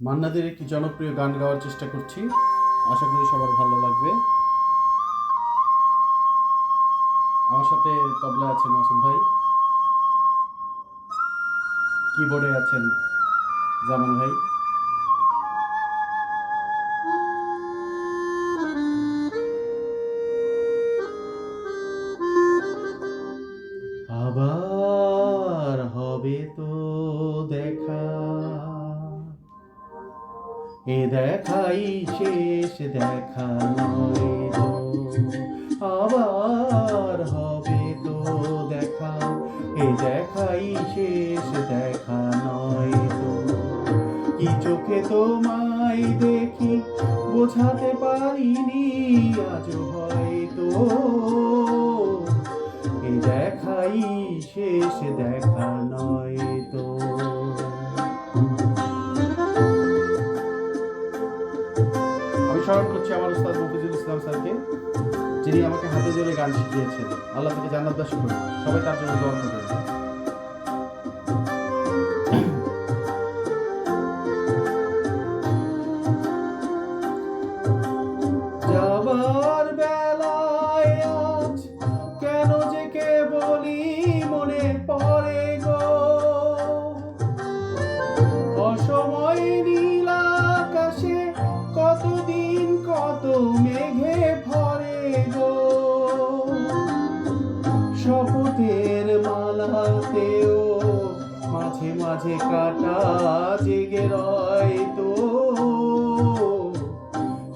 মান্না দের একটি জনপ্রিয় গান গাওয়ার চেষ্টা করছি, আশা করি সবার ভালো লাগবে। আমার সাথে তবলায় আছেন মাসুম ভাই, কিবোর্ডে আছেন জামান ভাই। আবার হবে তো দেখা, এ দেখাই শেষ দেখা নয় তো। আবার হবে তো দেখা, এ দেখাই শেষ দেখা নয় তো। কি চোখে তোমায় দেখি বোঝাতে পারিনি আজও হয়তো, এ দেখাই শেষ দেখা নয় তো। আমি স্মরণ করছি আমার উস্তাদ মফিজুল ইসলাম স্যারকে, যিনি আমাকে হাতে ধরে গান শিখিয়েছেন। আল্লাহ তাকে জান্নাতবাসী করুন, সবাই তার জন্য দোয়া করবেন। যাবার বেলায় আজ কেন যে কেবলই মনে পড়ে গো, অসময় নীল আকাশে কতদিন কত মেঘে ভরে গো। শপথের মালাতেও মাঝে মাঝে কাটা জেগে রয় তো,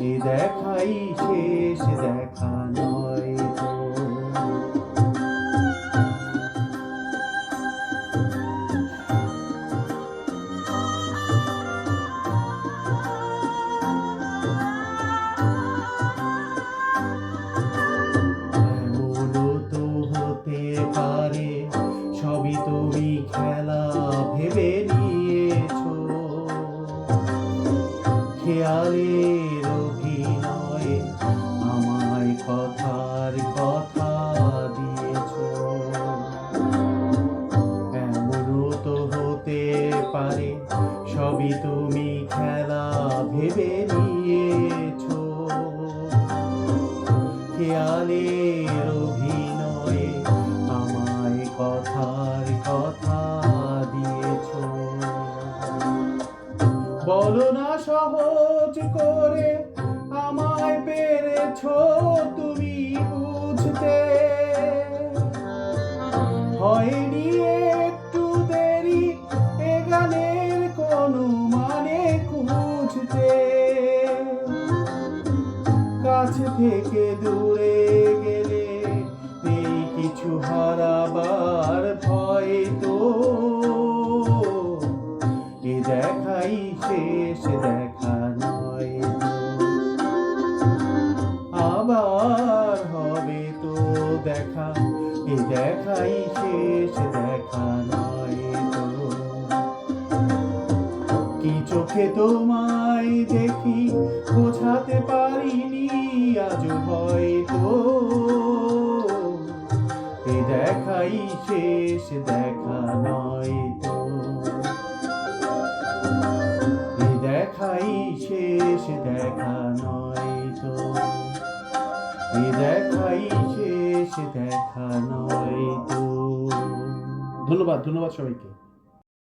এ দেখাই শেষ দেখা নয় তো। এমনও তো হতে পারে সবই তুমি খেলা ভেবে নিয়েছো, খেয়ালের অভিনয়ে আমায় কথার কথা দিয়েছো। এমনও তো হতে পারে সবই তুমি খেলা ভেবে নিয়েছো, খেয়ালের অভিনয়ে আমায় কথার কথা দিয়েছো। বলো না সহজ করে আমায় পেরেছো তুমি বুঝতে, হয়নি একটু দেরি এ গানের কোনো মানে খুঁজতে। কাছ থেকে দূরে গেলে নেই কিছু হারাবার ভয় তো, এ দেখাই শেষ দেখা নয় তো। আবার হবে তো দেখা, এ দেখাই শেষ দেখা নয় তো। কি চোখে তোমায় দেখি বোঝাতে পারিনি আজও হয়তো, এ দেখাই শেষ দেখা নয় তো। এ দেখাই শেষ দেখা নয় তো, এ দেখাই শেষ দেখা নয় তো। ধন্যবাদ, ধন্যবাদ সবাইকে।